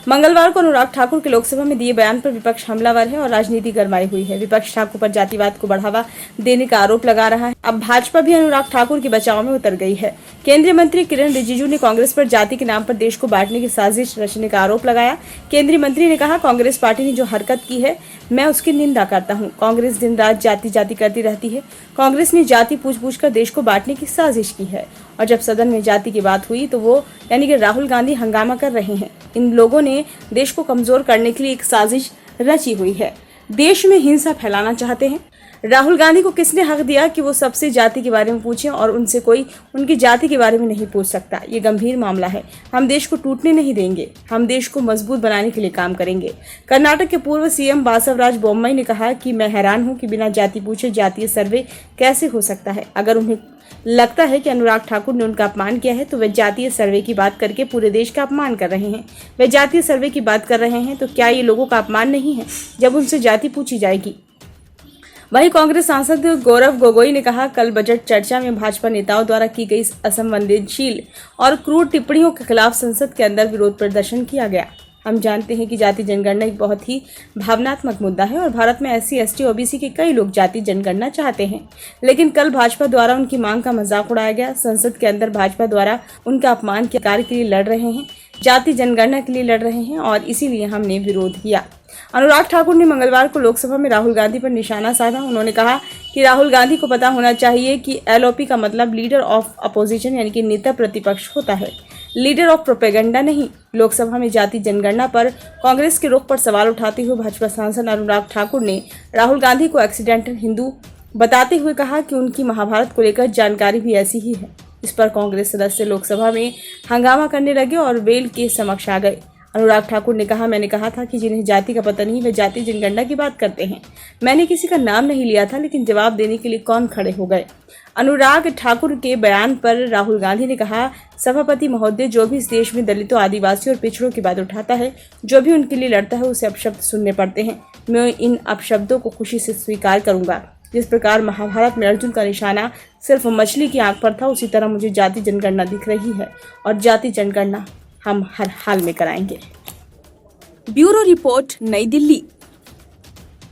मंगलवार को अनुराग ठाकुर के लोकसभा में दिए बयान पर विपक्ष हमलावर है और राजनीति गरमाई हुई है। विपक्ष ठाकुर पर जातिवाद को बढ़ावा देने का आरोप लगा रहा है। अब भाजपा भी अनुराग ठाकुर के बचाव में उतर गई है। केंद्रीय मंत्री किरण रिजिजू ने कांग्रेस पर जाति के नाम पर देश को बांटने की साजिश रचने का आरोप लगाया। केंद्रीय मंत्री ने कहा, कांग्रेस पार्टी ने जो हरकत की है मैं उसकी निंदा करता हूं। कांग्रेस दिन रात जाति जाति करती रहती है। कांग्रेस ने जाति पूछ कर देश को बांटने की साजिश की है और जब सदन में जाति की बात हुई तो वो यानी कि राहुल गांधी हंगामा कर रहे हैं। इन लोगों ने देश को कमजोर करने के लिए एक साजिश रची हुई है। देश में हिंसा फैलाना चाहते हैं। राहुल गांधी को किसने हक दिया कि वो सबसे जाति के बारे में पूछें और उनसे कोई उनकी जाति के बारे में नहीं पूछ सकता। ये गंभीर मामला है। हम देश को टूटने नहीं देंगे। हम देश को मजबूत बनाने के लिए काम करेंगे। कर्नाटक के पूर्व सीएम बासवराज बोम्मई ने कहा कि मैं हैरान हूं कि बिना जाति पूछे जातीय सर्वे कैसे हो सकता है। अगर उन्हें लगता है कि अनुराग ठाकुर ने उनका अपमान किया है तो वे जातीय सर्वे की बात करके पूरे देश का अपमान कर रहे हैं। वे जातीय सर्वे की बात कर रहे हैं तो क्या ये लोगों का अपमान नहीं है जब उनसे जाति पूछी जाएगी। वहीं कांग्रेस सांसद गौरव गोगोई ने कहा, कल बजट चर्चा में भाजपा नेताओं द्वारा की गई असंवेदनशील और क्रूर टिप्पणियों के खिलाफ संसद के अंदर विरोध प्रदर्शन किया गया। हम जानते हैं कि जाति जनगणना एक बहुत ही भावनात्मक मुद्दा है और भारत में SC, ST, OBC के कई लोग जाति जनगणना चाहते हैं, लेकिन कल भाजपा द्वारा उनकी मांग का मजाक उड़ाया गया। संसद के अंदर भाजपा द्वारा उनका अपमान के कार्य के लिए लड़ रहे हैं, जाति जनगणना के लिए लड़ रहे हैं और इसीलिए हमने विरोध किया। अनुराग ठाकुर ने मंगलवार को लोकसभा में राहुल गांधी पर निशाना साधा। उन्होंने कहा कि राहुल गांधी को पता होना चाहिए कि LOP का मतलब लीडर ऑफ अपोजिशन यानी कि नेता प्रतिपक्ष होता है, लीडर ऑफ प्रोपेगेंडा नहीं। लोकसभा में जाति जनगणना पर कांग्रेस के रुख पर सवाल उठाते हुए भाजपा सांसद अनुराग ठाकुर ने राहुल गांधी को एक्सीडेंटल हिंदू बताते हुए कहा कि उनकी महाभारत को लेकर जानकारी भी ऐसी ही है। इस पर कांग्रेस सदस्य लोकसभा में हंगामा करने लगे और वेल के समक्ष आ गए। अनुराग ठाकुर ने कहा, मैंने कहा था कि जिन्हें जाति का पता नहीं वे जाति जनगणना की बात करते हैं। मैंने किसी का नाम नहीं लिया था, लेकिन जवाब देने के लिए कौन खड़े हो गए। अनुराग ठाकुर के बयान पर राहुल गांधी ने कहा, सभापति महोदय, जो भी इस देश में दलितों, आदिवासियों और पिछड़ों की बात उठाता है, जो भी उनके लिए लड़ता है, उसे अपशब्द सुनने पड़ते हैं। मैं इन अपशब्दों को खुशी से स्वीकार करूंगा। जिस प्रकार महाभारत में अर्जुन का निशाना सिर्फ मछली की आंख पर था, उसी तरह मुझे जाति जनगणना दिख रही है और जाति जनगणना हम हर हाल में कराएंगे। ब्यूरो रिपोर्ट, नई दिल्ली।